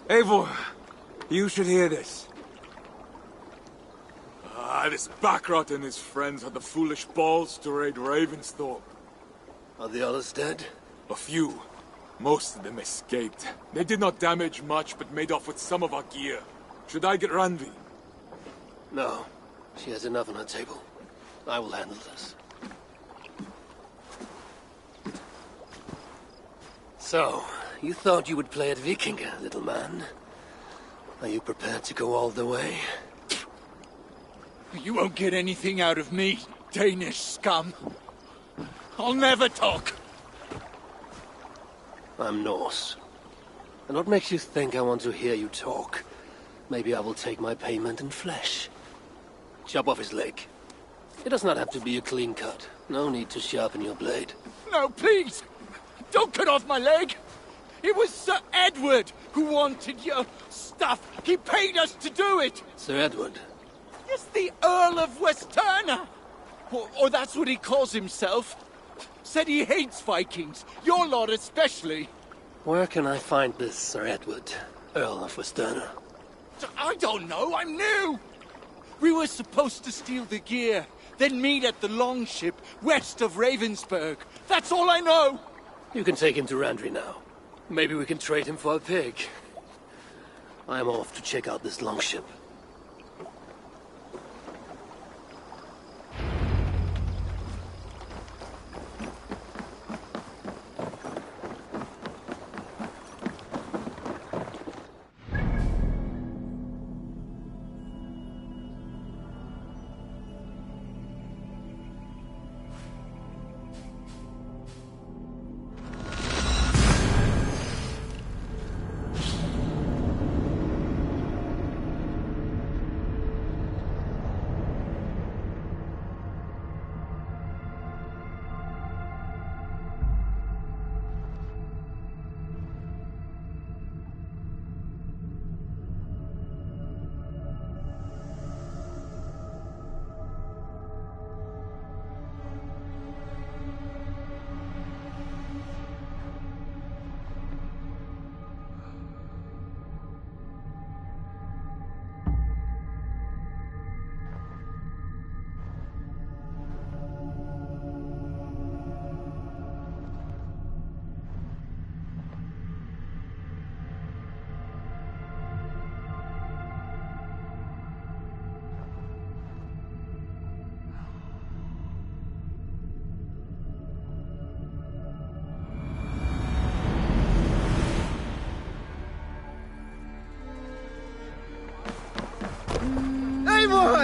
Eivor, you should hear this. This Backrot and his friends had the foolish balls to raid Ravensthorpe. Are the others dead? A few. Most of them escaped. They did not damage much, but made off with some of our gear. Should I get Randvi? No. She has enough on her table. I will handle this. So, you thought you would play at Vikinga, little man. Are you prepared to go all the way? You won't get anything out of me, Danish scum. I'll never talk. I'm Norse. And what makes you think I want to hear you talk? Maybe I will take my payment in flesh. Chop off his leg. It does not have to be a clean cut. No need to sharpen your blade. No, please! Don't cut off my leg! It was Sir Edward who wanted your stuff. He paid us to do it! Sir Edward? Yes, the Earl of Westerna! Or that's what he calls himself. Said he hates Vikings, your lot especially. Where can I find this Sir Edward, Earl of Westerna? I don't know, I'm new! We were supposed to steal the gear, then meet at the longship west of Ravensburg. That's all I know! You can take him to Randvi now. Maybe we can trade him for a pig. I'm off to check out this longship.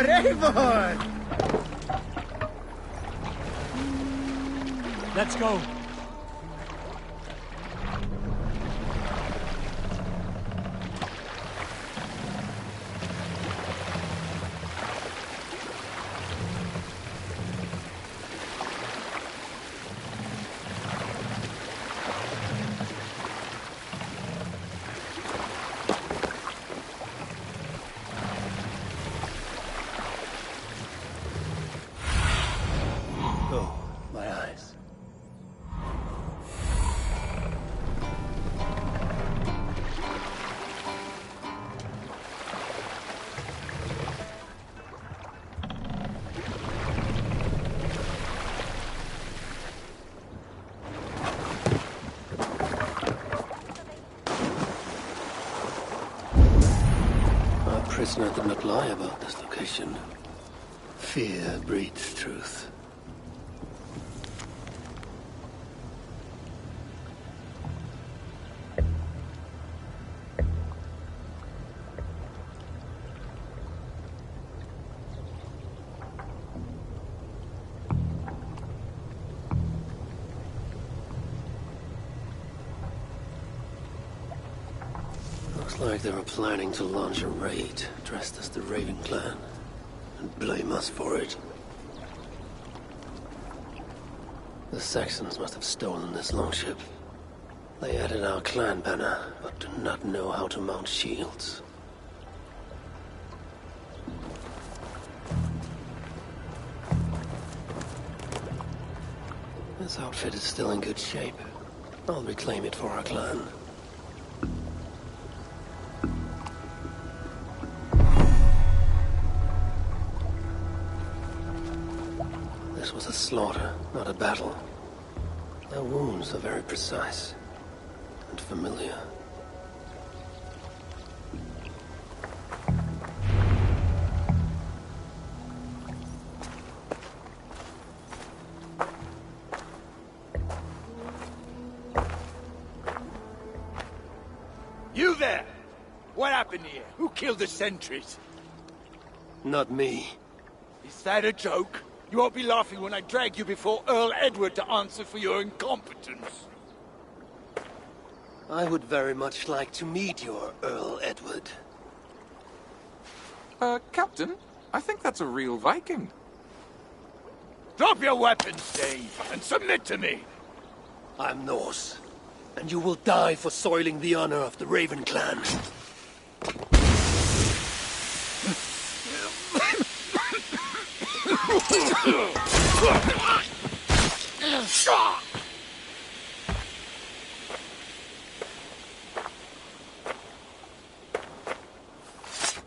Eivor! Let's go. Oh, my eyes. Our prisoner did not lie about this location. Fear breeds truth. Looks like they were planning to launch a raid dressed as the Raven clan and blame us for it. The Saxons must have stolen this longship. They added our clan banner, but do not know how to mount shields. This outfit is still in good shape. I'll reclaim it for our clan. This was a slaughter, not a battle. Their wounds are very precise and familiar. You there! What happened here? Who killed the sentries? Not me. Is that a joke? You won't be laughing when I drag you before Earl Edward to answer for your incompetence. I would very much like to meet your Earl Edward. Captain, I think that's a real Viking. Drop your weapons, Dave, and submit to me! I'm Norse, and you will die for soiling the honor of the Raven clan.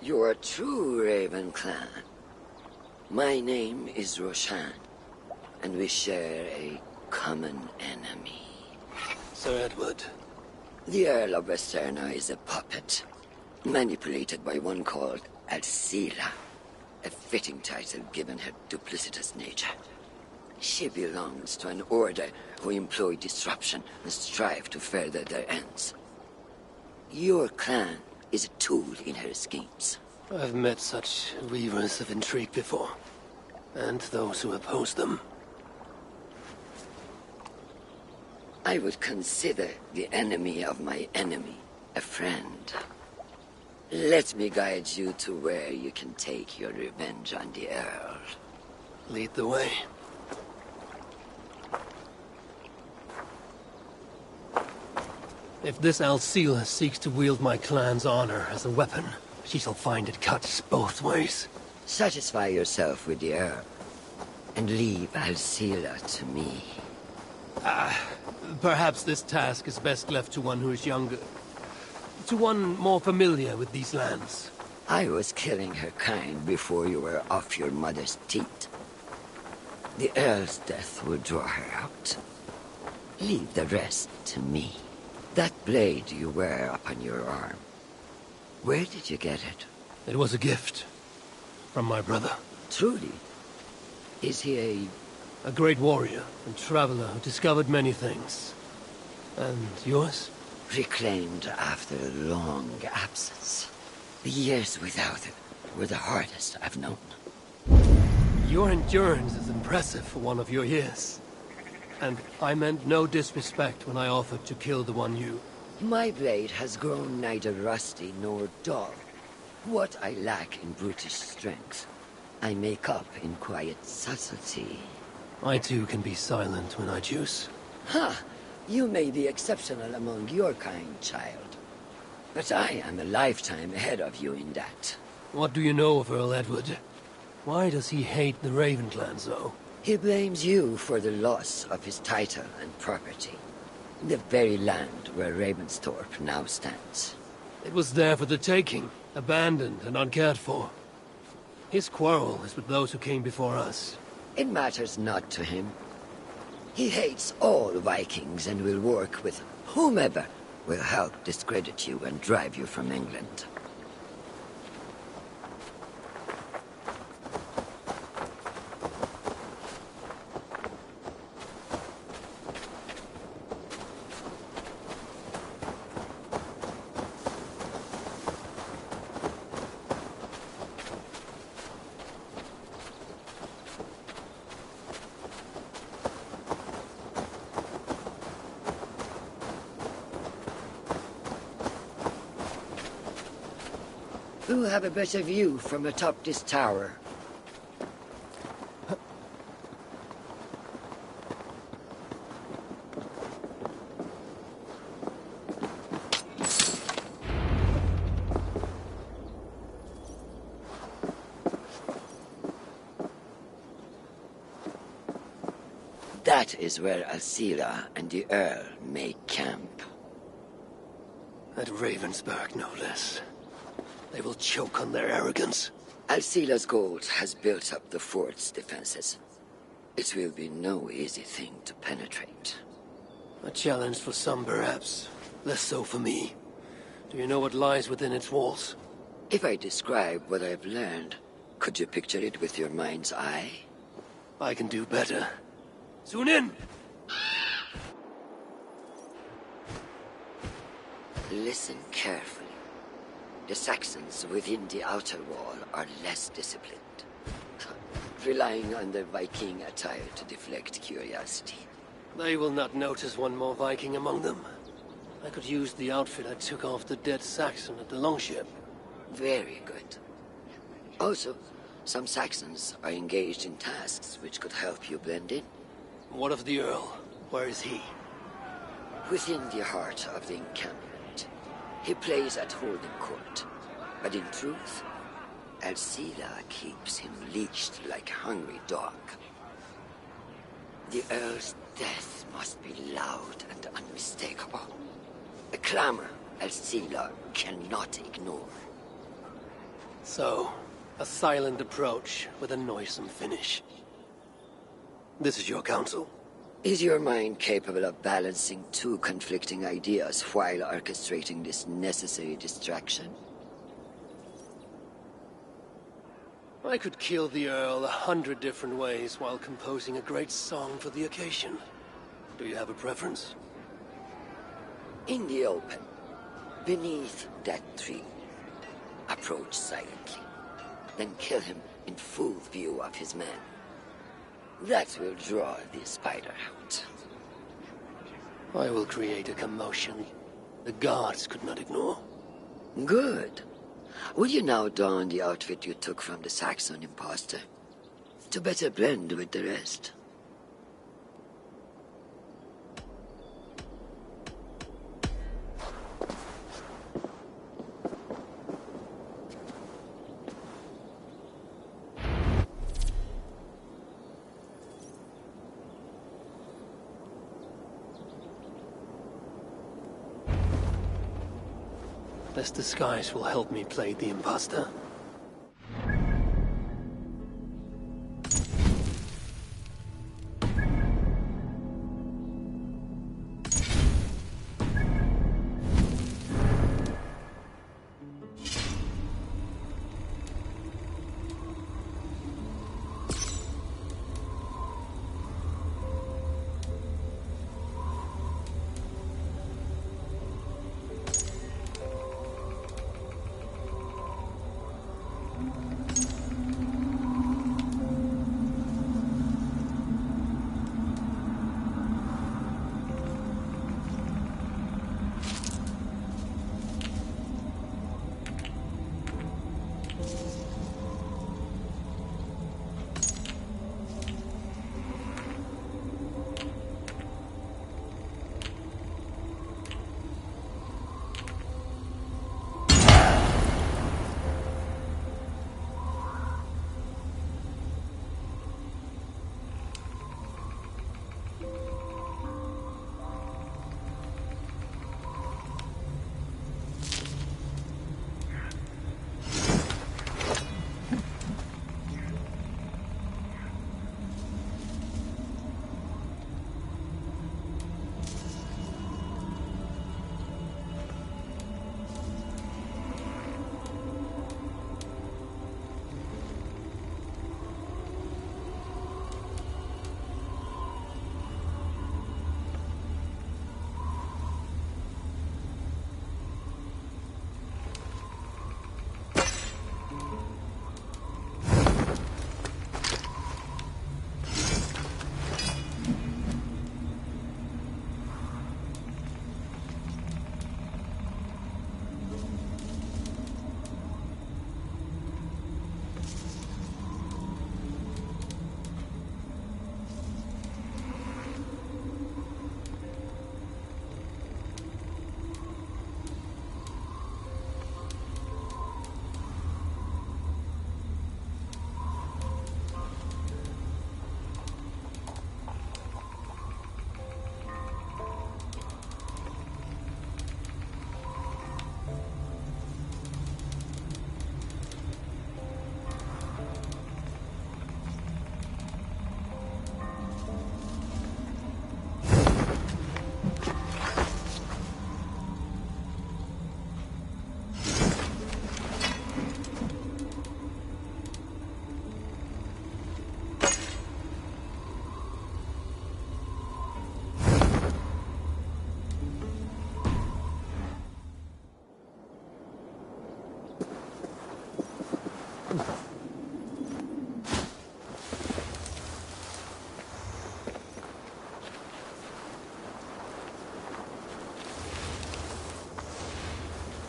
You are true, Raven clan. My name is Roshan, and we share a common enemy. Sir Edward. The Earl of Westerna is a puppet, manipulated by one called Alcila, a fitting title given her duplicitous nature. She belongs to an order who employ disruption and strive to further their ends. Your clan is a tool in her schemes. I've met such weavers of intrigue before, and those who oppose them. I would consider the enemy of my enemy a friend. Let me guide you to where you can take your revenge on the Earl. Lead the way. If this Alcila seeks to wield my clan's honor as a weapon, she shall find it cuts both ways. Satisfy yourself with the Earl, and leave Alcila to me. Perhaps this task is best left to one who is younger. To one more familiar with these lands. I was killing her kind before you were off your mother's teat. The Earl's death will draw her out. Leave the rest to me. That blade you wear upon your arm, where did you get it? It was a gift from my brother. Truly? Is he A great warrior and traveler who discovered many things. And yours? reclaimed after a long absence? The years without it were the hardest I've known. Your endurance is impressive for one of your years. And I meant no disrespect when I offered to kill the one you... My blade has grown neither rusty nor dull. What I lack in brutish strength, I make up in quiet subtlety. I too can be silent when I choose. Ha! You may be exceptional among your kind, child. But I am a lifetime ahead of you in that. What do you know of Earl Edward? Why does he hate the Raven clan so? He blames you for the loss of his title and property. The very land where Ravensthorpe now stands. It was there for the taking, abandoned and uncared for. His quarrel is with those who came before us. It matters not to him. He hates all Vikings and will work with whomever will help discredit you and drive you from England. Who have a better view from atop this tower? That is where Alcila and the Earl make camp. At Ravensburg, no less. They will choke on their arrogance. Alcila's gold has built up the fort's defenses. It will be no easy thing to penetrate. A challenge for some, perhaps. Less so for me. Do you know what lies within its walls? If I describe what I've learned, could you picture it with your mind's eye? I can do better. Soon in! Listen carefully. The Saxons within the outer wall are less disciplined, relying on their Viking attire to deflect curiosity. They will not notice one more Viking among them. I could use the outfit I took off the dead Saxon at the Longship. Very good. Also, some Saxons are engaged in tasks which could help you blend in. What of the Earl? Where is he? Within the heart of the encampment. He plays at holding court, but in truth, Alcila keeps him leashed like a hungry dog. The Earl's death must be loud and unmistakable. A clamor Alcila cannot ignore. So, a silent approach with a noisome finish. This is your counsel. Is your mind capable of balancing two conflicting ideas while orchestrating this necessary distraction? I could kill the Earl 100 different ways while composing a great song for the occasion. Do you have a preference? In the open, beneath that tree, approach silently, then kill him in full view of his men. That will draw the spider out. I will create a commotion the guards could not ignore. Good. Will you now don the outfit you took from the Saxon imposter? To better blend with the rest. This disguise will help me play the imposter.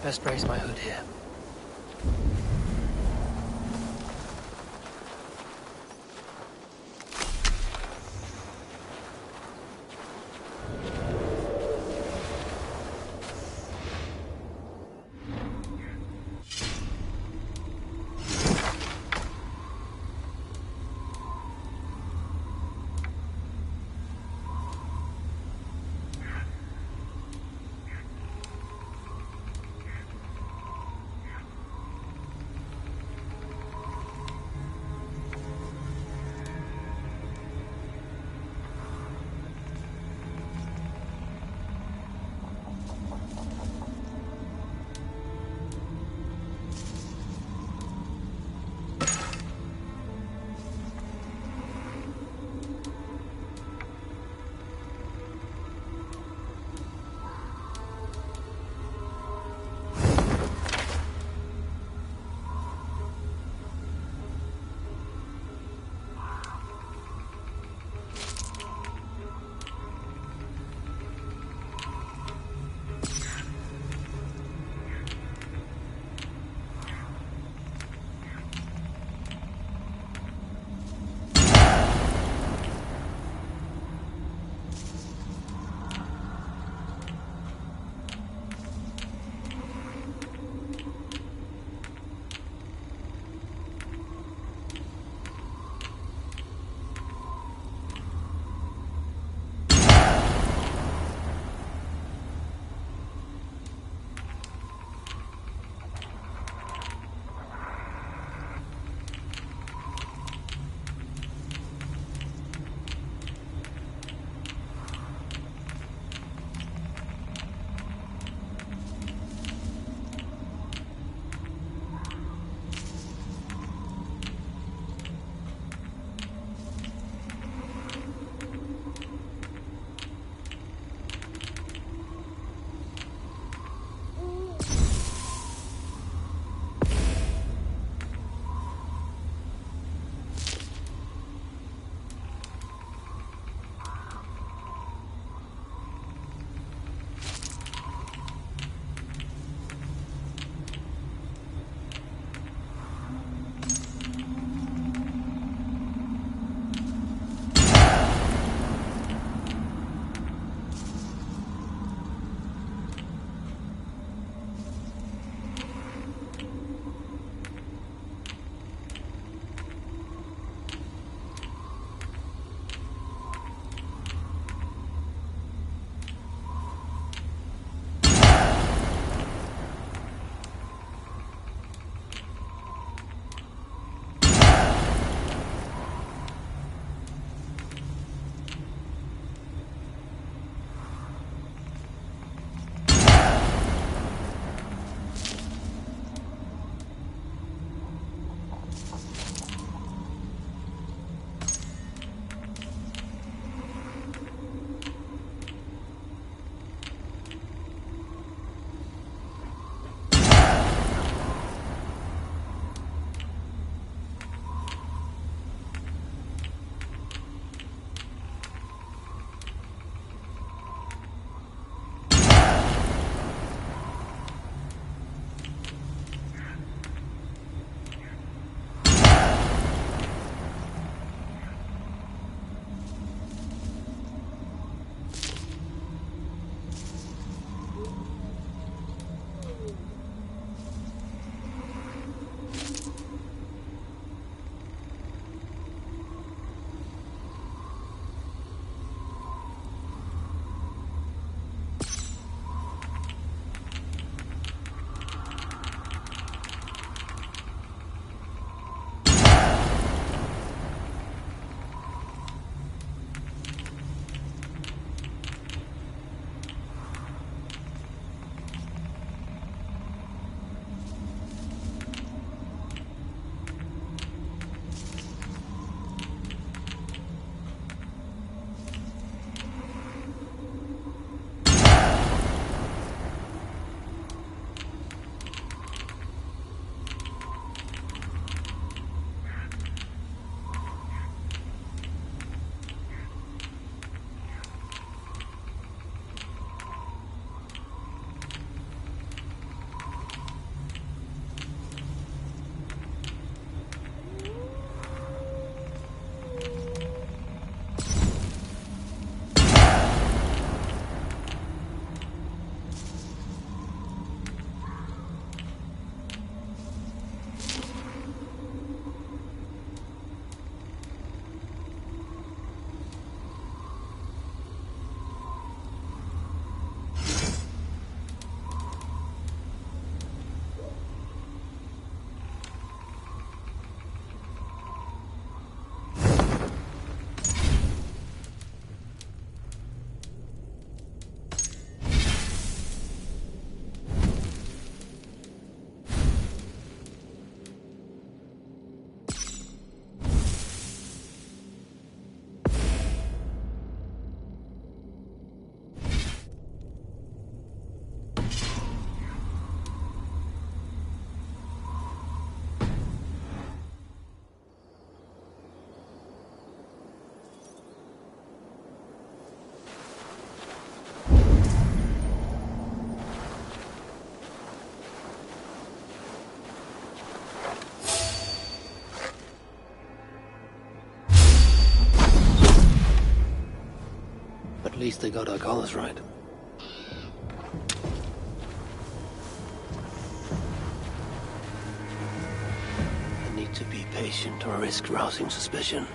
Best brace my hood here. At least they got our colors right. I need to be patient or risk rousing suspicion.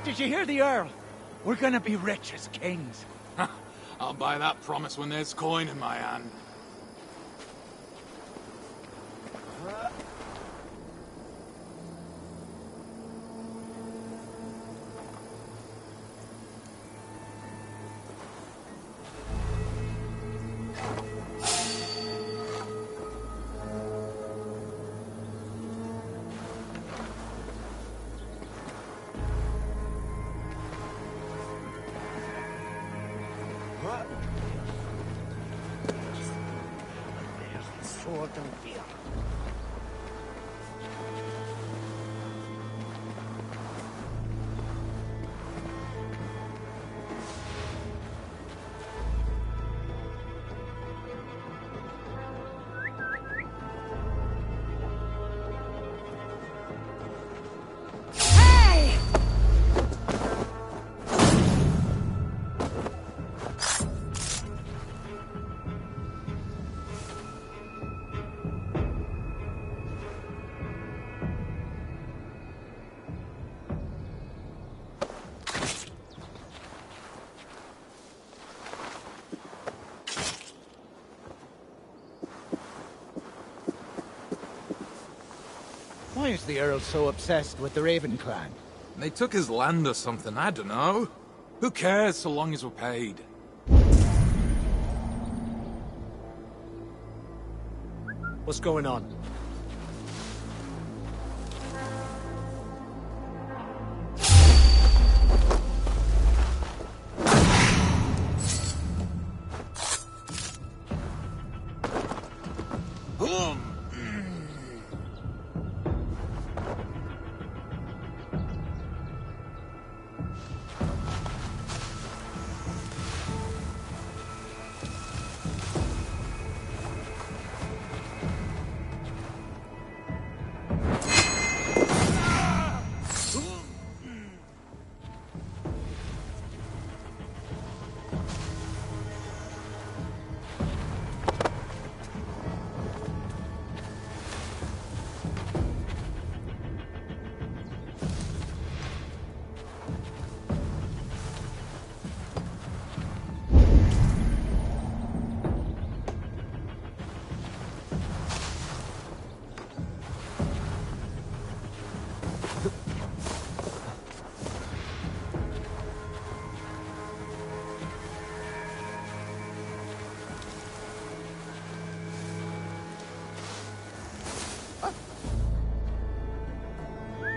Did you hear the Earl? We're gonna be rich as kings. I'll buy that promise when there's coin in my hand. Why is the Earl so obsessed with the Raven clan? They took his land or something, I don't know. Who cares so long as we're paid? What's going on?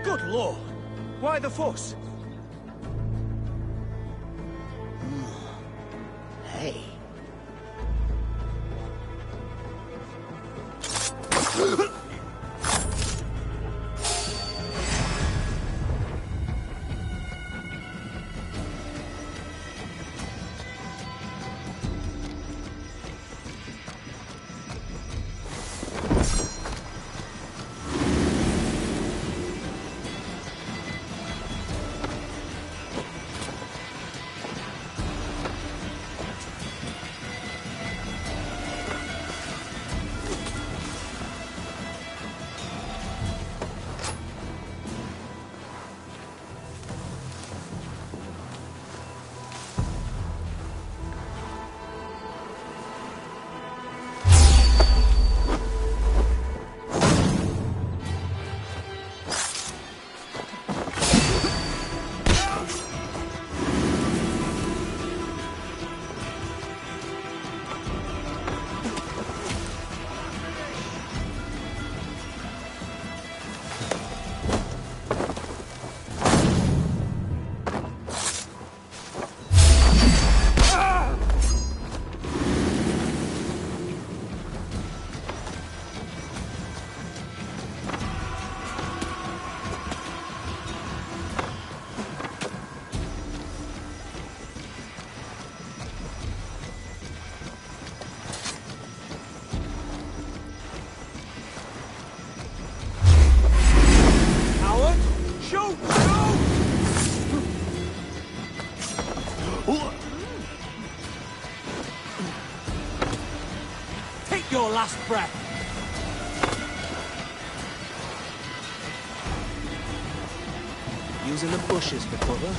Good lord! Why the fuss? Hey. last breath. Using the bushes for cover.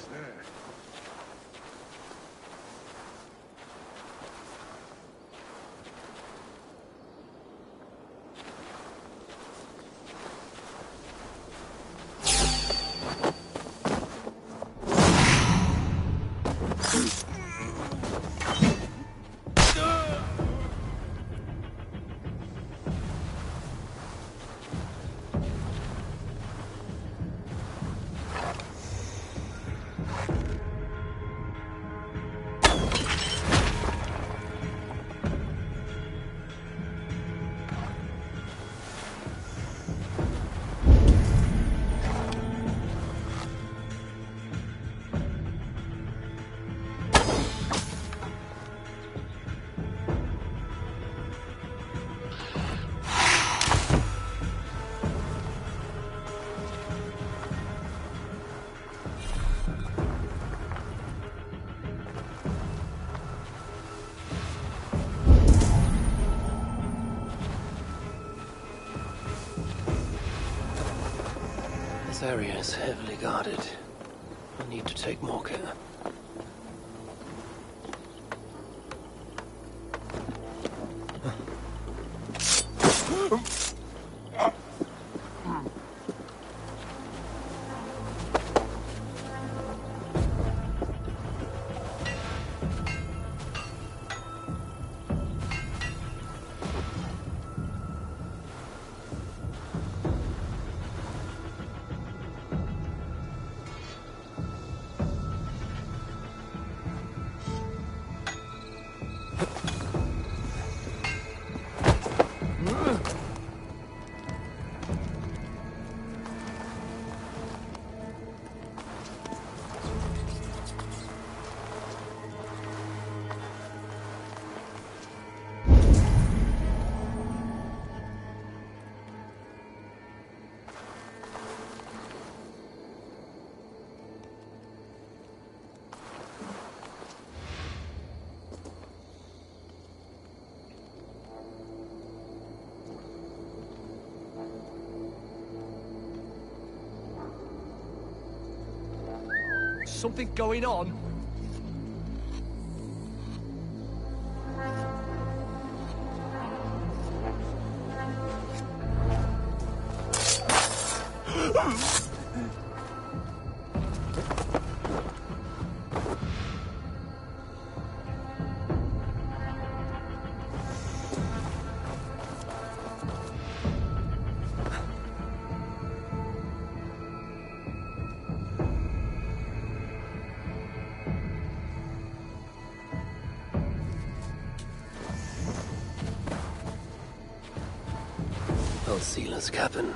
There. This area is heavily guarded. I need to take more care. Something going on? Seala's cabin.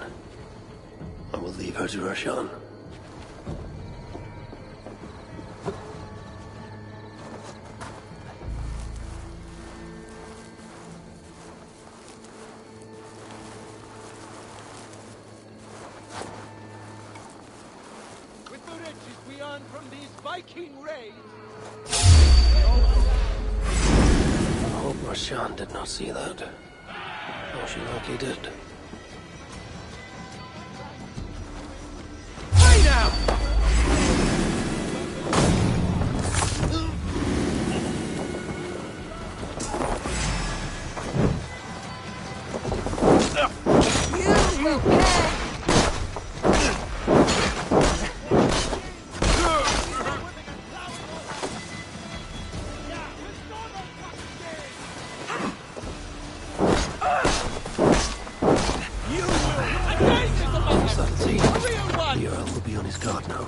I will leave her to Roshan. With the riches we earn from these Viking raids, I hope Roshan did not see that. Oh, she likely did. hey now! You will pay! Subtlety. The Earl will be on his guard now.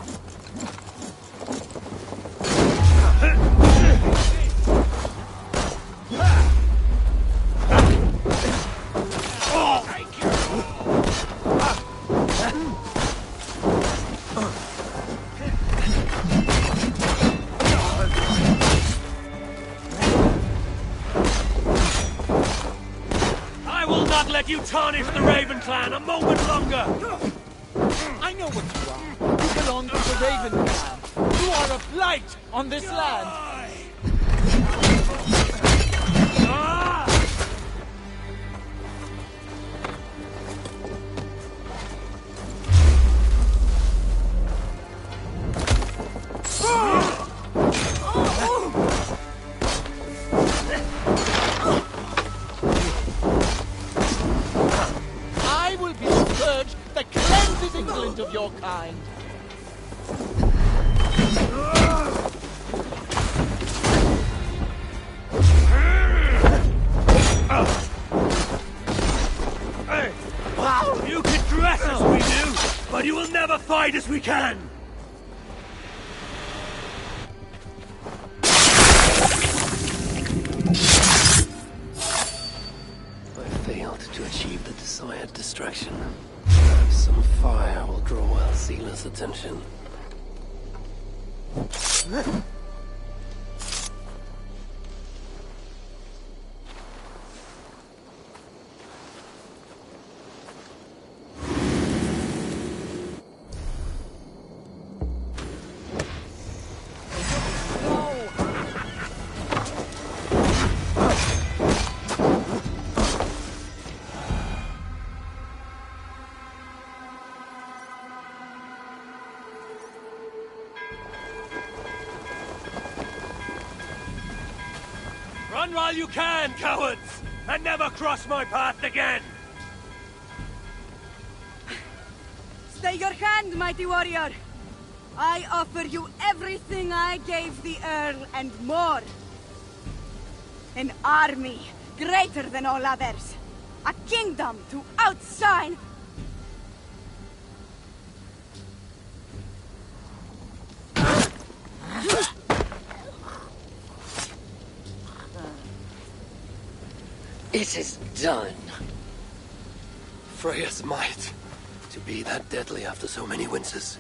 I will not let you tarnish the Raven clan a moment longer! I know what you are. You belong to the Raven clan. You are a blight on this land. I will be the scourge that cleanses England of your kind. You can dress as we do, but you will never fight as we can! I failed to achieve the desired distraction. Some fire will draw Seala's attention. Run while you can, cowards! And never cross my path again! Stay your hand, mighty warrior! I offer you everything I gave the Earl and more. An army greater than all others. A kingdom to outshine. It is done. Freya's might. To be that deadly after so many winters.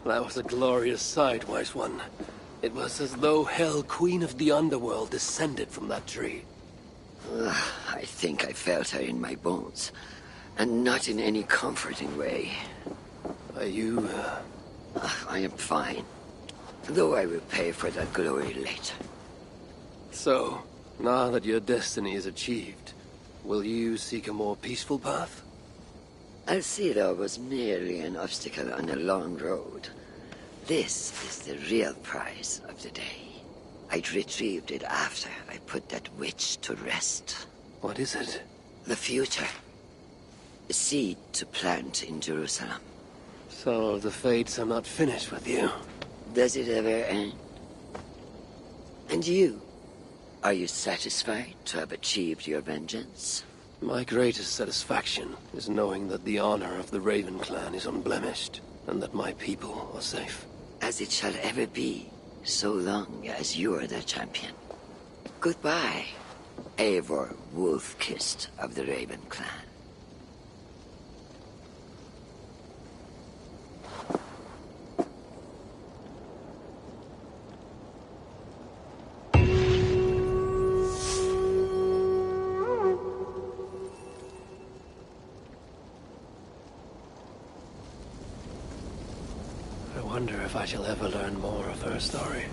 That was a glorious sight, wise one. It was as though Hell, Queen of the Underworld, descended from that tree. I think I felt her in my bones. And not in any comforting way. Are you, I am fine. Though I will pay for that glory later. So, now that your destiny is achieved, will you seek a more peaceful path? Alcira was merely an obstacle on a long road. This is the real prize of the day. I'd retrieved it after I put that witch to rest. What is it? The future. A seed to plant in Jerusalem. So the fates are not finished with you. Does it ever end? And you? Are you satisfied to have achieved your vengeance? My greatest satisfaction is knowing that the honor of the Raven clan is unblemished, and that my people are safe. As it shall ever be, so long as you are their champion. Goodbye, Eivor Wolf-Kissed of the Raven clan. I wonder if I shall ever learn more of her story.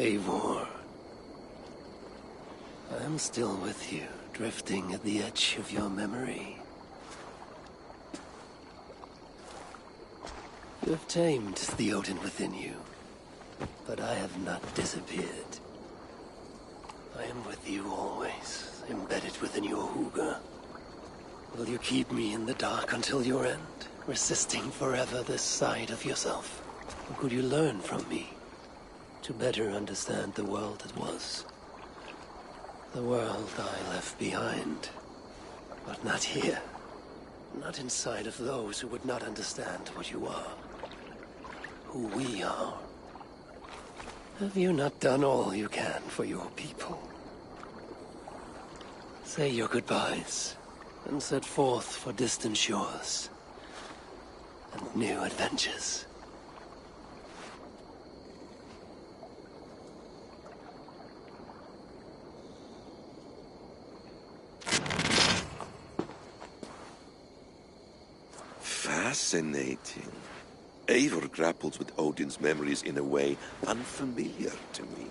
Eivor. I am still with you, drifting at the edge of your memory. You have tamed the Odin within you, but I have not disappeared. I am with you always, embedded within your hooga. Will you keep me in the dark until your end, resisting forever this side of yourself? Or could you learn from me, to better understand the world that was? The world I left behind, but not here. Not inside of those who would not understand what you are. Who we are. Have you not done all you can for your people? Say your goodbyes, and set forth for distant shores, and new adventures. Fascinating. Eivor grapples with Odin's memories in a way unfamiliar to me.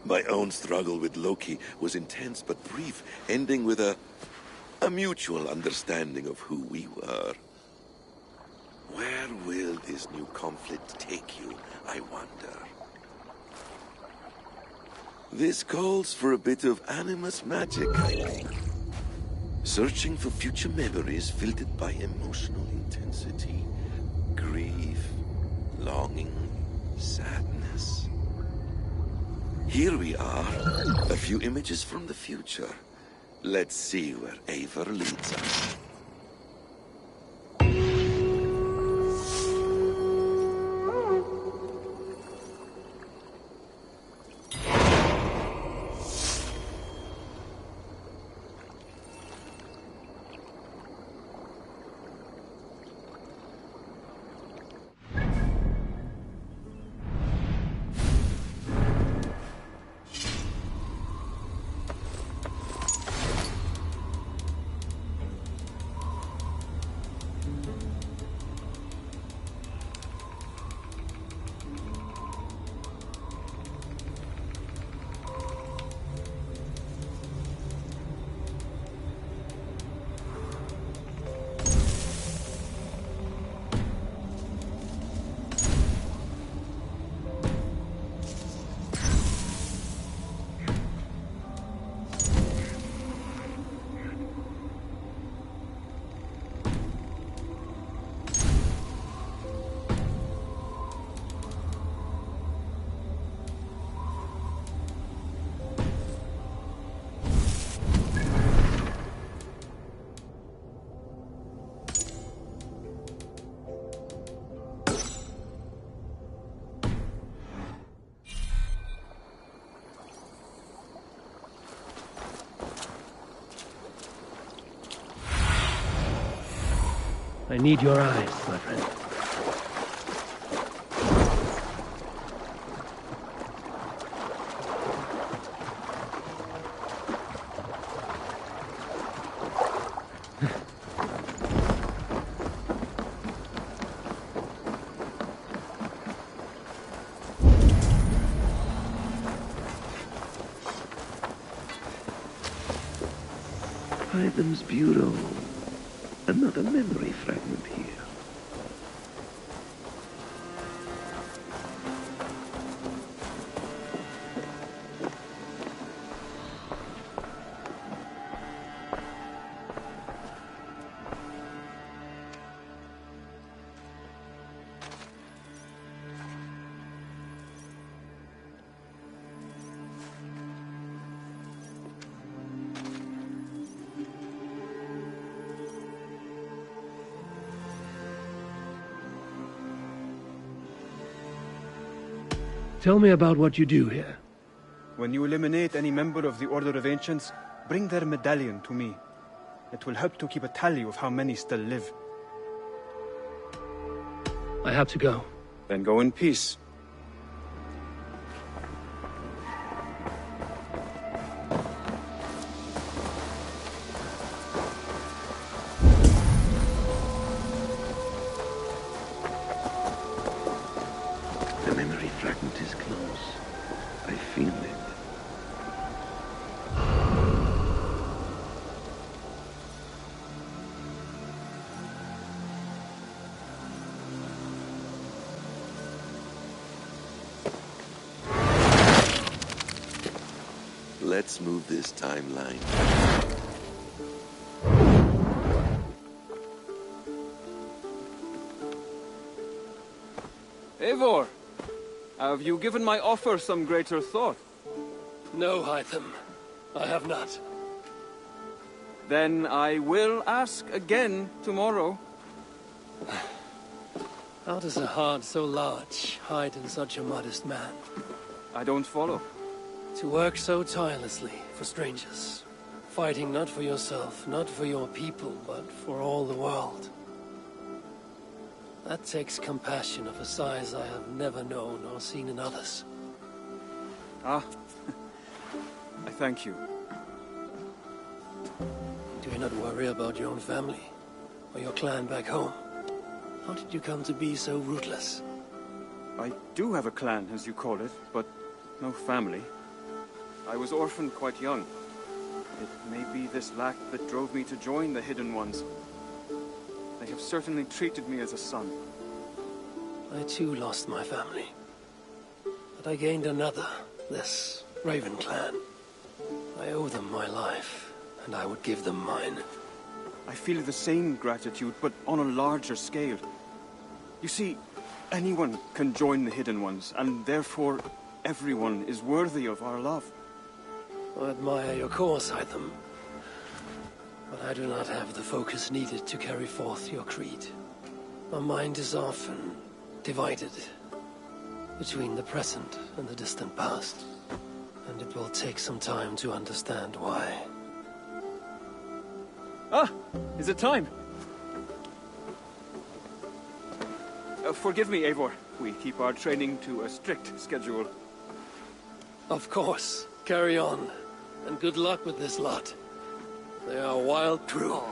My own struggle with Loki was intense but brief, ending with a mutual understanding of who we were. Where will this new conflict take you, I wonder? This calls for a bit of animus magic, I think. Searching for future memories filtered by emotional intensity, grief, longing, sadness. Here we are, a few images from the future. Let's see where Eivor leads us. I need your eyes, my friend. Ivan's Bureau. Another memory fragment here. Tell me about what you do here. When you eliminate any member of the Order of Ancients, bring their medallion to me. It will help to keep a tally of how many still live. I have to go. Then go in peace. The memory fragment is close. I let's move this timeline. Eivor, have you given my offer some greater thought? No, Hytham. I have not. Then I will ask again tomorrow. How does a heart so large hide in such a modest man? I don't follow. To work so tirelessly for strangers. Fighting not for yourself, not for your people, but for all the world. That takes compassion of a size I have never known or seen in others. Ah, I thank you. Do you not worry about your own family? Or your clan back home? How did you come to be so ruthless? I do have a clan, as you call it, but no family. I was orphaned quite young. It may be this lack that drove me to join the Hidden Ones. They have certainly treated me as a son. I too lost my family. But I gained another, this Raven clan. I owe them my life, and I would give them mine. I feel the same gratitude, but on a larger scale. You see, anyone can join the Hidden Ones, and therefore everyone is worthy of our love. I admire your cause, Hytham. But I do not have the focus needed to carry forth your creed. My mind is often divided between the present and the distant past. And it will take some time to understand why. Ah! Is it time? Forgive me, Eivor. We keep our training to a strict schedule. Of course. Carry on. And good luck with this lot. They are a wild crew.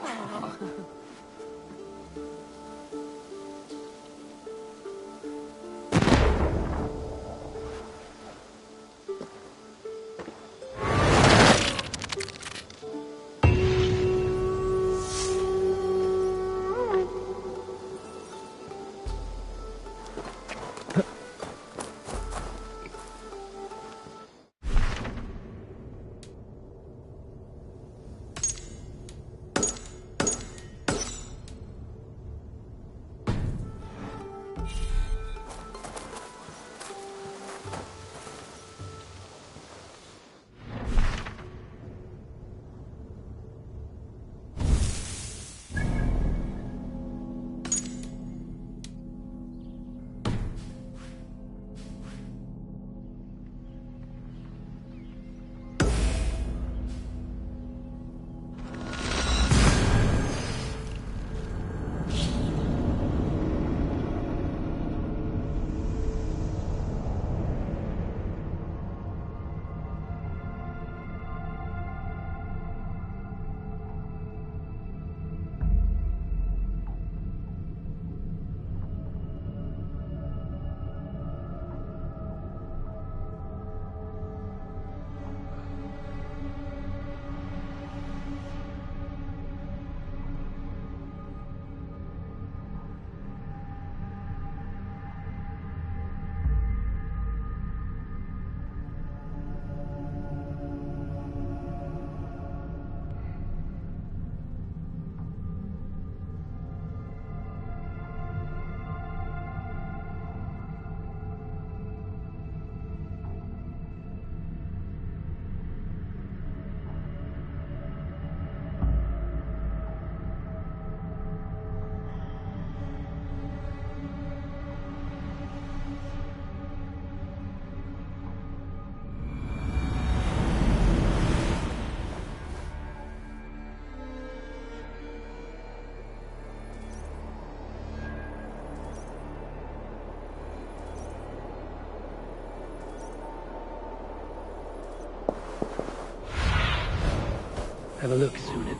Have a look, Sunan.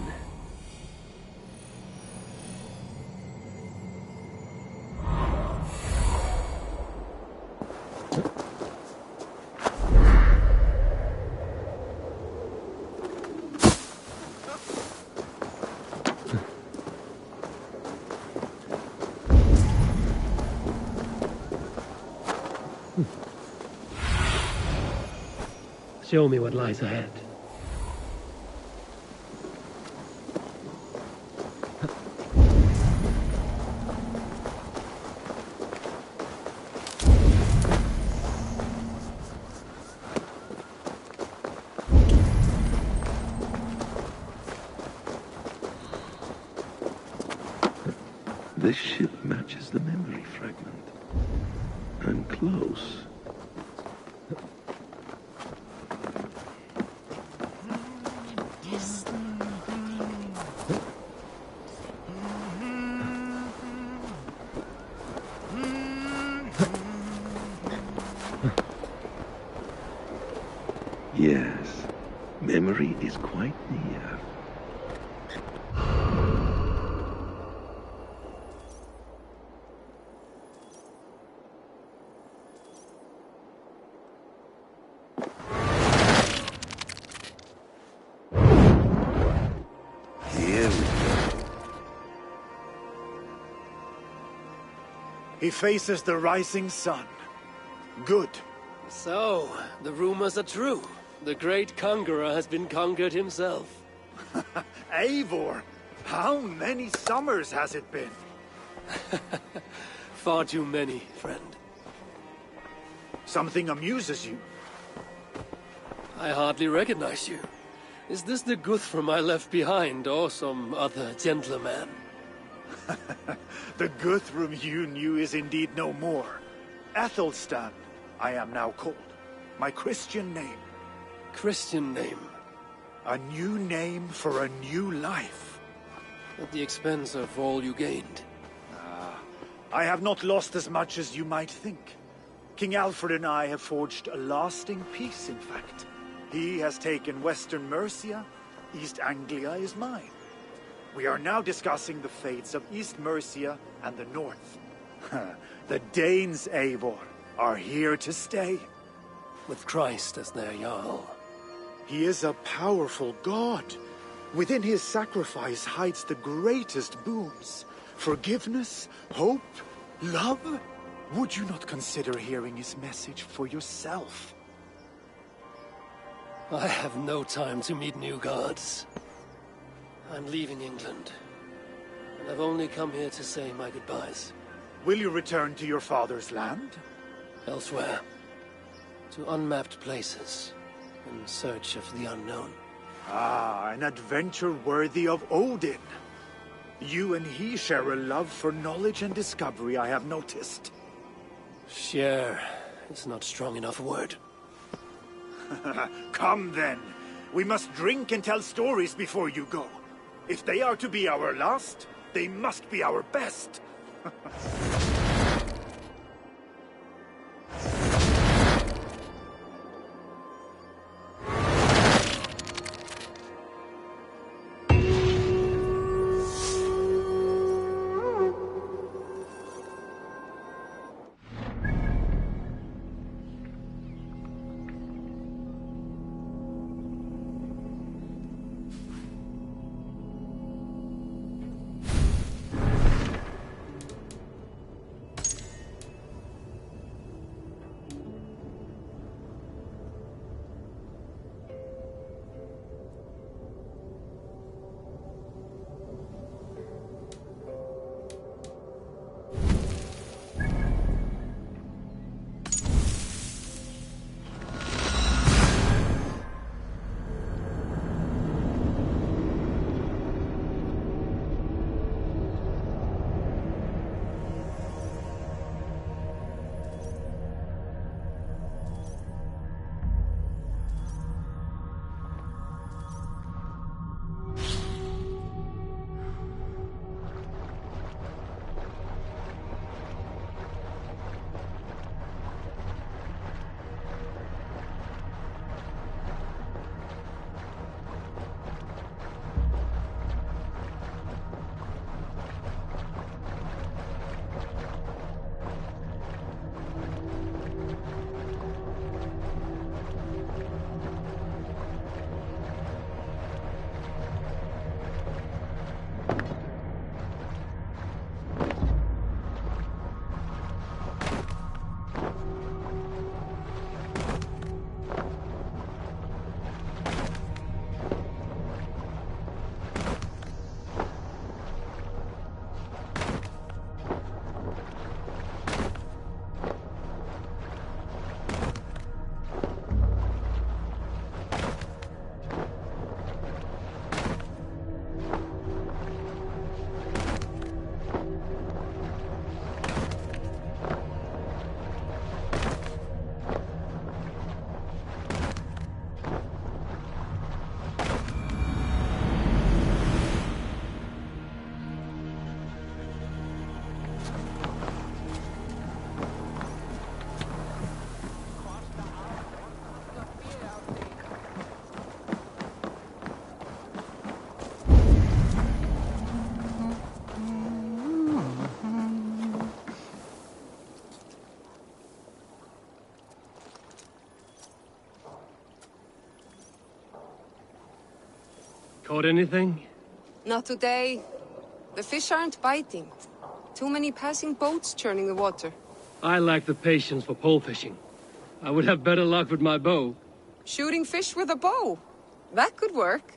Show me what lies ahead. The ship matches the memory fragment. I'm close. Yes, memory is quite near. Here we go. He faces the rising sun. Good. So, the rumors are true. The great conqueror has been conquered himself. Eivor, how many summers has it been? Far too many, friend. Something amuses you. I hardly recognize you. Is this the Guthrum I left behind, or some other gentleman? The Guthrum you knew is indeed no more. Athelstan, I am now called. My Christian name. Christian name. A new name for a new life. At the expense of all you gained. I have not lost as much as you might think. King Alfred and I have forged a lasting peace, in fact. He has taken Western Mercia. East Anglia is mine. We are now discussing the fates of East Mercia and the North. The Danes, Eivor, are here to stay. With Christ as their Jarl. He is a powerful god. Within his sacrifice hides the greatest boons. Forgiveness, hope, love. Would you not consider hearing his message for yourself? I have no time to meet new gods. I'm leaving England. And I've only come here to say my goodbyes. Will you return to your father's land? Elsewhere. To unmapped places. In search of the unknown. Ah, an adventure worthy of Odin. You and he share a love for knowledge and discovery, I have noticed. Share is not strong enough a word. Come then. We must drink and tell stories before you go. If they are to be our last, they must be our best. Caught anything? Not today. The fish aren't biting. Too many passing boats churning the water. I lack the patience for pole fishing. I would have better luck with my bow. Shooting fish with a bow. That could work.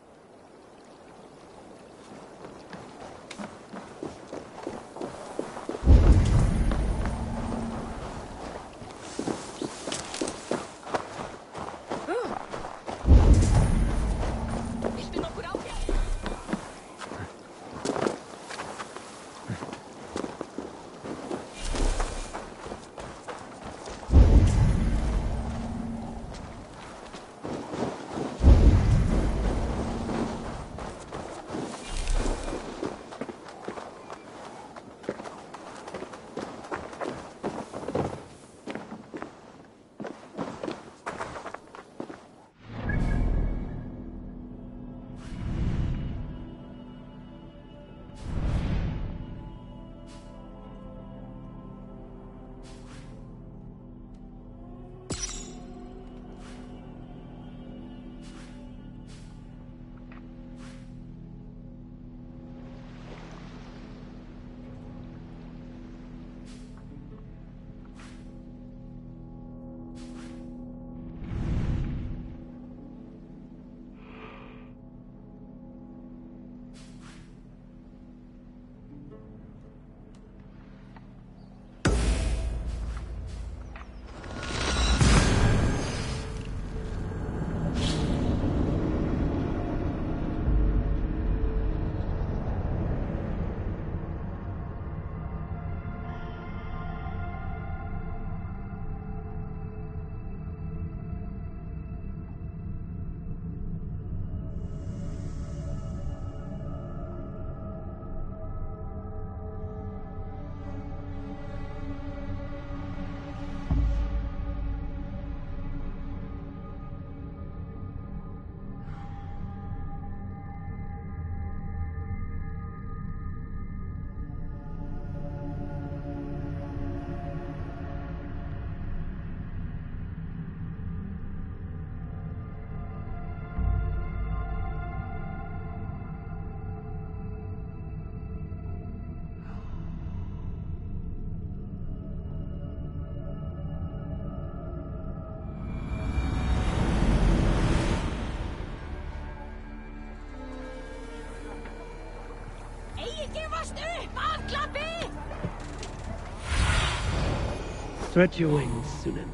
Stretch your wings, Sunan.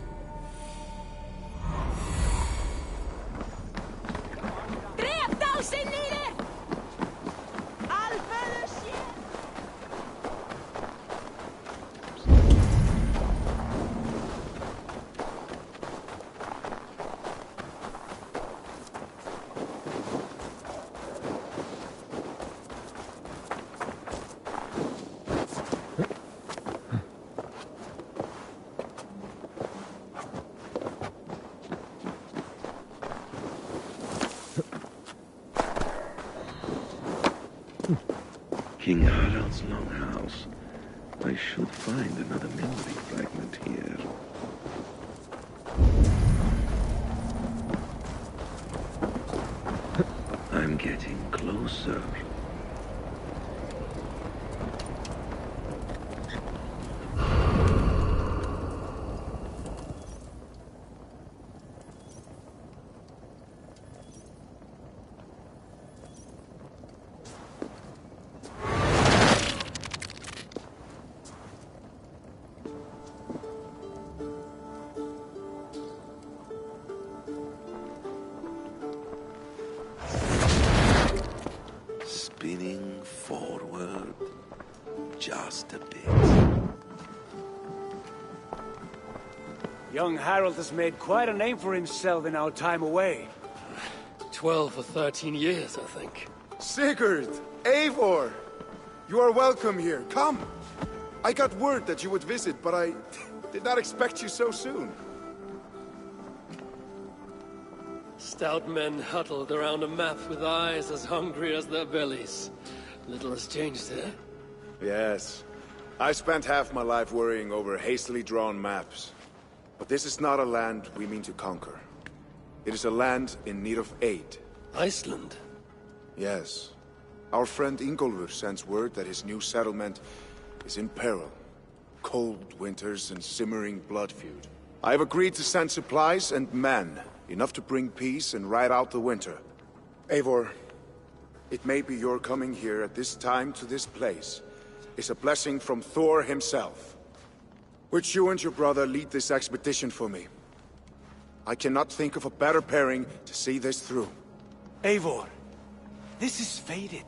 King Harald's longhouse. I should find another memory fragment here. I'm getting closer. Spinning forward just a bit. Young Harold has made quite a name for himself in our time away. 12 or 13 years, I think. Sigurd! Eivor! You are welcome here. Come! I got word that you would visit, but I did not expect you so soon. Stout men huddled around a map with eyes as hungry as their bellies. Little has changed here. Yes. I spent half my life worrying over hastily drawn maps. But this is not a land we mean to conquer. It is a land in need of aid. Iceland? Yes. Our friend Ingolfur sends word that his new settlement is in peril. Cold winters and simmering blood feud. I have agreed to send supplies and men, enough to bring peace and ride out the winter. Eivor, it may be your coming here at this time to this place is a blessing from Thor himself. Would you and your brother lead this expedition for me? I cannot think of a better pairing to see this through. Eivor, this is fated.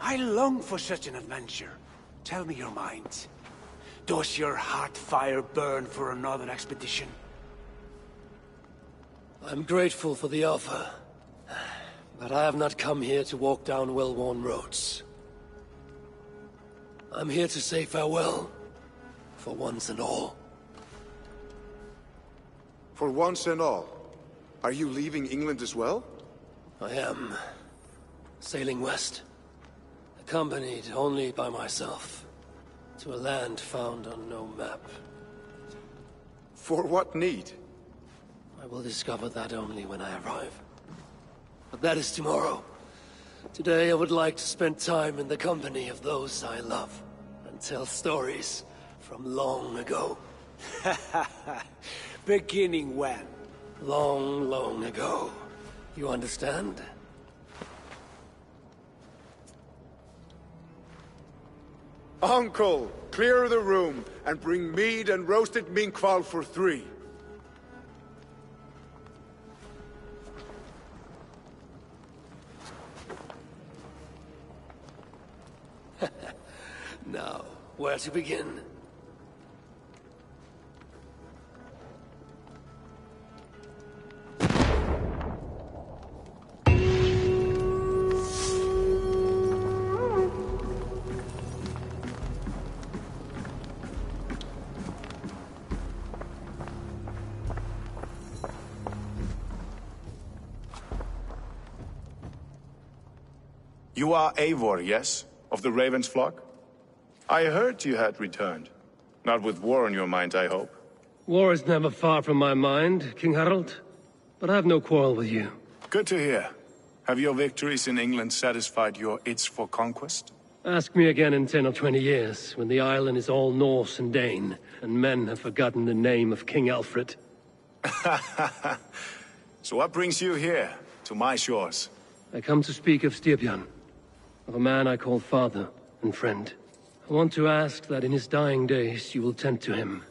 I long for such an adventure. Tell me your mind. Does your heart fire burn for another expedition? I'm grateful for the offer. But I have not come here to walk down well-worn roads. I'm here to say farewell. For once and all. For once and all? Are you leaving England as well? I am. Sailing west. Accompanied only by myself. To a land found on no map. For what need? I will discover that only when I arrive. But that is tomorrow. Today I would like to spend time in the company of those I love. And tell stories from long ago. Beginning when? Long, long ago. You understand? Uncle, clear the room and bring mead and roasted minkval for 3. Now, where to begin? You are Eivor, yes? Of the Raven's flock? I heard you had returned. Not with war on your mind, I hope. War is never far from my mind, King Harold. But I have no quarrel with you. Good to hear. Have your victories in England satisfied your itch for conquest? Ask me again in 10 or 20 years, when the island is all Norse and Dane, and men have forgotten the name of King Alfred. So what brings you here, to my shores? I come to speak of Styrbjörn, of a man I call father and friend. I want to ask that in his dying days you will tend to him,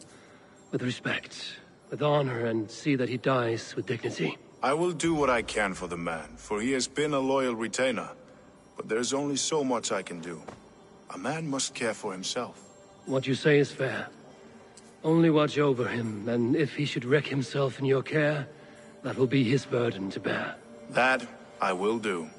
with respect, with honor, and see that he dies with dignity. I will do what I can for the man, for he has been a loyal retainer. But there's only so much I can do. A man must care for himself. What you say is fair. Only watch over him, and if he should wreck himself in your care, that will be his burden to bear. That I will do.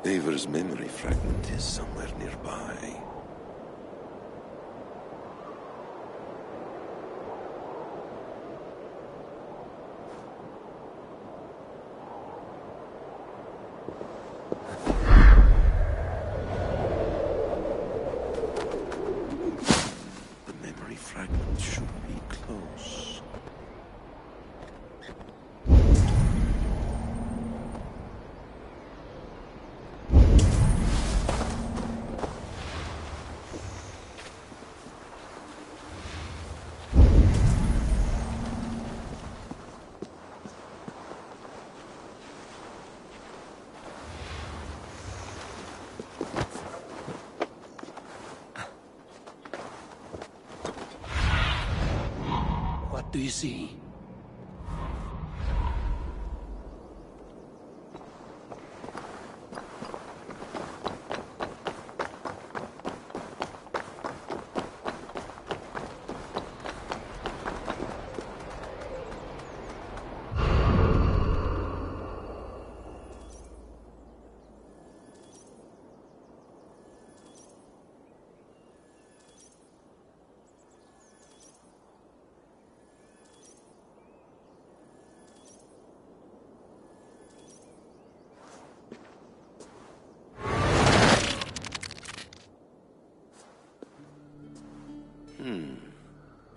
Eivor's memory fragment is somewhere nearby. The memory fragment should be close. What do you see?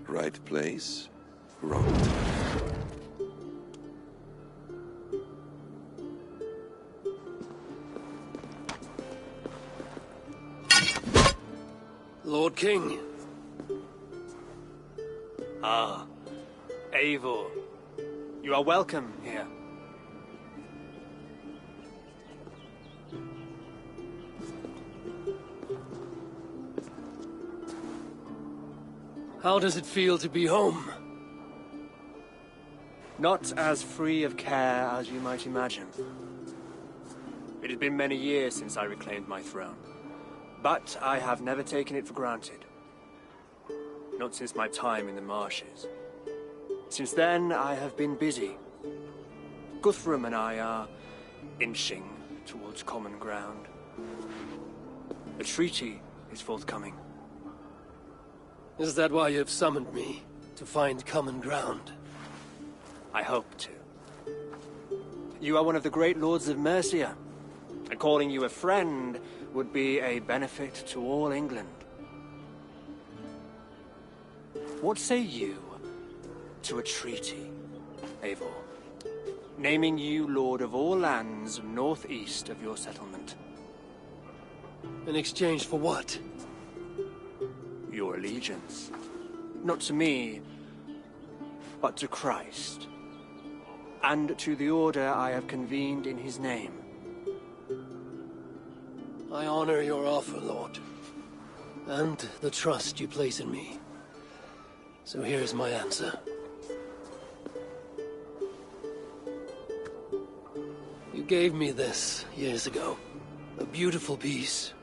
Right place, wrong time. Lord King. Ah, Eivor. You are welcome here. How does it feel to be home? Not as free of care as you might imagine. It has been many years since I reclaimed my throne, but I have never taken it for granted. Not since my time in the marshes. Since then, I have been busy. Guthrum and I are inching towards common ground. A treaty is forthcoming. Is that why you have summoned me? To find common ground? I hope to. You are one of the great lords of Mercia, and calling you a friend would be a benefit to all England. What say you to a treaty, Eivor? Naming you lord of all lands northeast of your settlement. In exchange for what? Your allegiance. Not to me, but to Christ. And to the order I have convened in his name. I honor your offer, Lord. And the trust you place in me. So here's my answer. You gave me this years ago. A beautiful piece.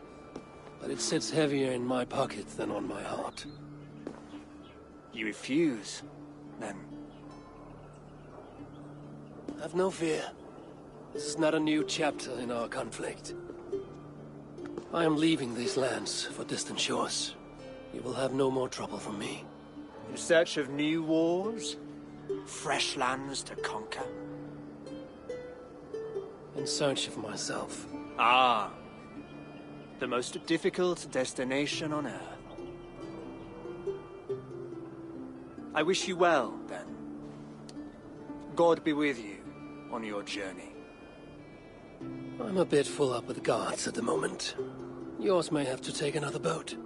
But it sits heavier in my pocket than on my heart. You refuse, then? Have no fear. This is not a new chapter in our conflict. I am leaving these lands for distant shores. You will have no more trouble from me. In search of new wars? Fresh lands to conquer? In search of myself. Ah. The most difficult destination on Earth. I wish you well, then. God be with you on your journey. I'm a bit full up with guards at the moment. Yours may have to take another boat.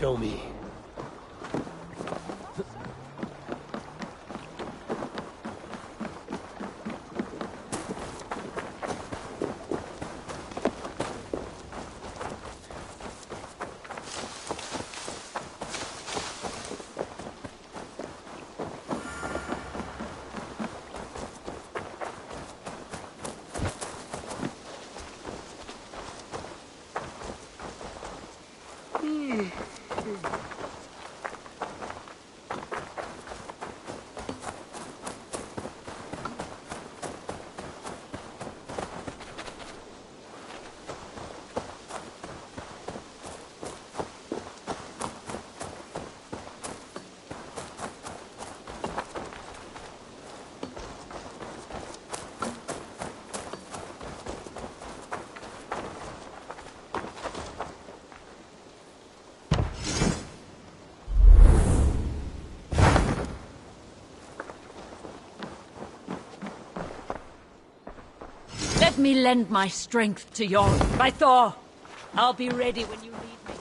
Show me. Let me lend my strength to yours. By Thor, I'll be ready when you need me.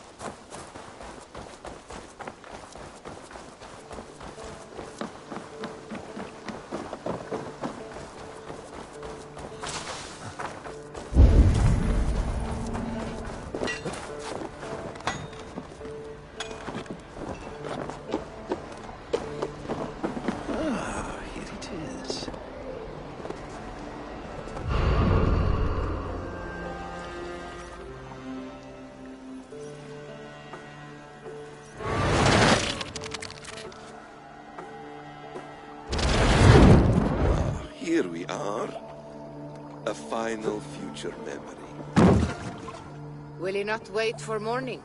Here it is. Here we are. A final future memory. Will you not wait for morning?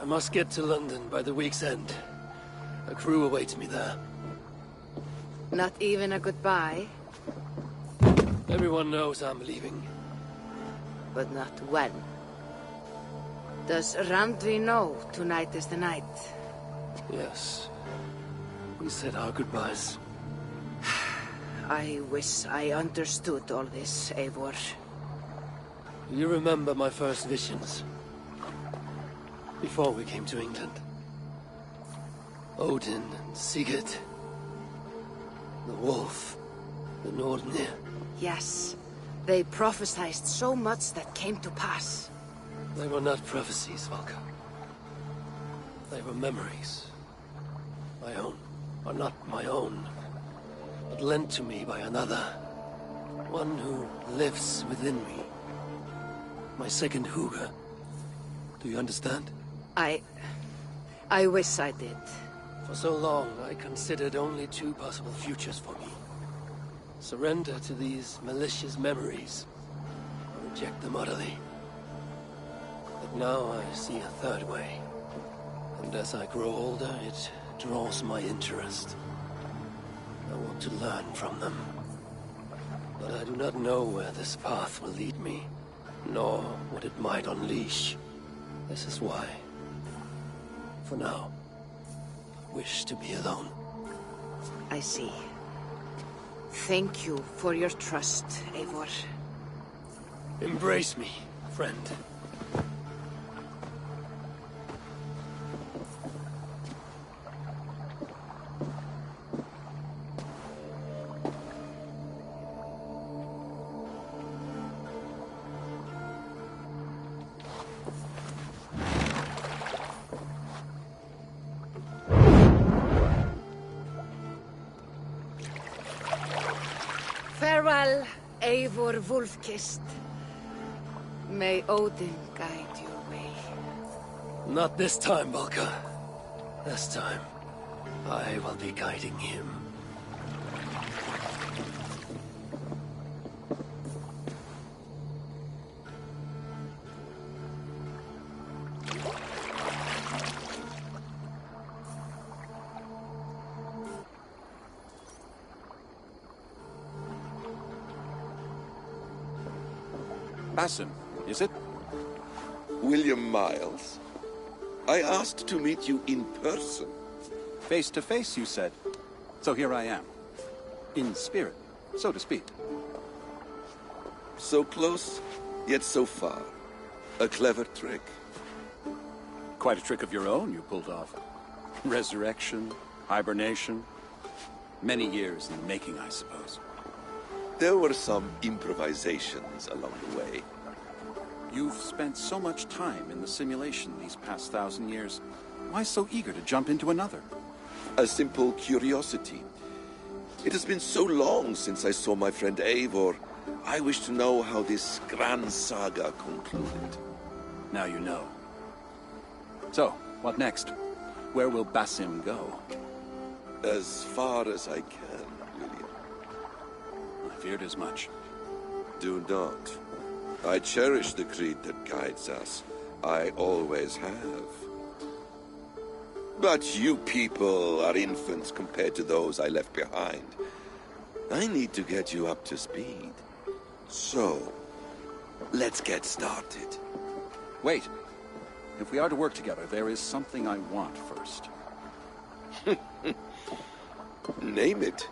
I must get to London by the week's end. A crew awaits me there. Not even a goodbye, Everyone knows I'm leaving. but not when. Does Randvi know tonight is the night? Yes. We said our goodbyes. I wish I understood all this, Eivor. Do you remember my first visions? Before we came to England. Odin and Sigurd. The wolf. The Nordnir. Yes, they prophesied so much that came to pass. They were not prophecies, Valka. They were memories. My own. Or not my own. But lent to me by another. One who lives within me. My second Huga. Do you understand? I wish I did. For so long, I considered only two possible futures for me. Surrender to these malicious memories, or reject them utterly. But now I see a third way. And as I grow older, it draws my interest. I want to learn from them. But I do not know where this path will lead me, nor what it might unleash. This is why, for now, I wish to be alone. I see. Thank you for your trust, Eivor. Embrace me, friend. Farewell, Eivor Wolfkist. May Odin guide your way. Not this time, Valka. This time, I will be guiding him. Basim, is it? William Miles. I asked to meet you in person. Face to face, you said. So here I am. In spirit, so to speak. So close, yet so far. A clever trick. Quite a trick of your own you pulled off. Resurrection, hibernation. Many years in the making, I suppose. There were some improvisations along the way. You've spent so much time in the simulation these past 1,000 years. Why so eager to jump into another? A simple curiosity. It has been so long since I saw my friend Eivor. I wish to know how this grand saga concluded. Now you know. So, what next? Where will Basim go? As far as I can, William. I feared as much. Do not. I cherish the creed that guides us. I always have. But you people are infants compared to those I left behind. I need to get you up to speed. So, let's get started. Wait. If we are to work together, there is something I want first. Name it.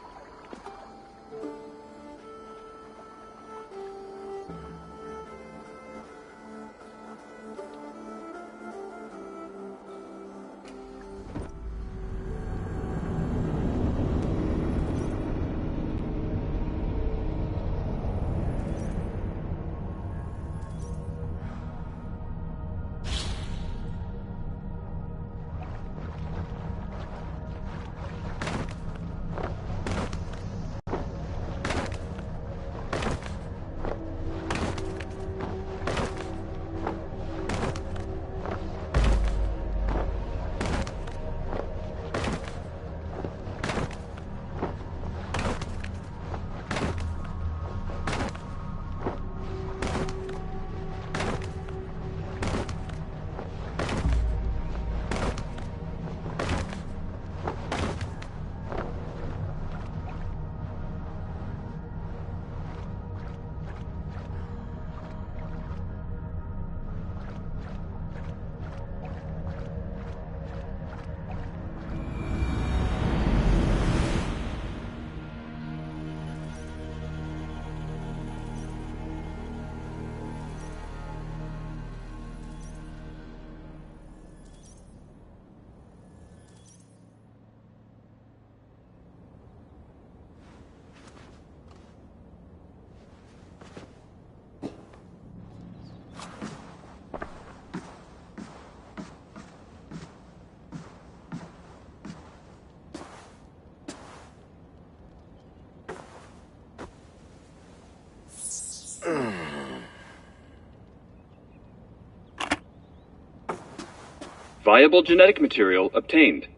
Viable genetic material obtained.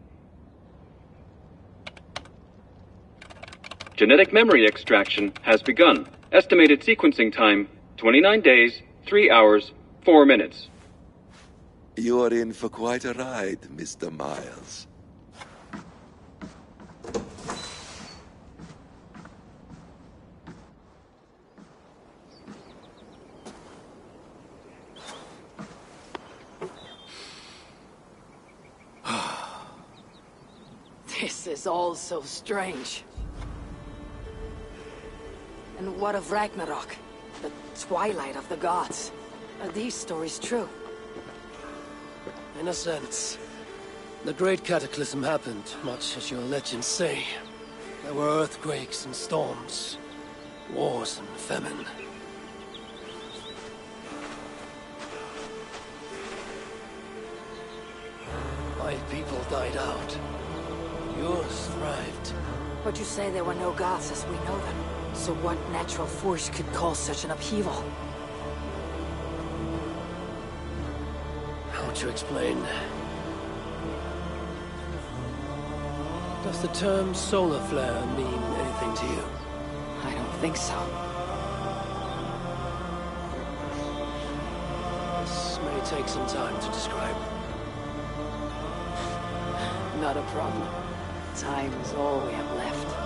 Genetic memory extraction has begun. Estimated sequencing time, 29 days, 3 hours, 4 minutes. You are in for quite a ride, Mr. Miles. This is all so strange. And what of Ragnarok? The twilight of the gods? Are these stories true? In a sense. The great cataclysm happened, much as your legends say. There were earthquakes and storms, wars and famine. My people died out. Yours thrived. But you say there were no gods as we know them. So what natural force could cause such an upheaval? How to explain? Does the term solar flare mean anything to you? I don't think so. This may take some time to describe. Not a problem. Time is all we have left.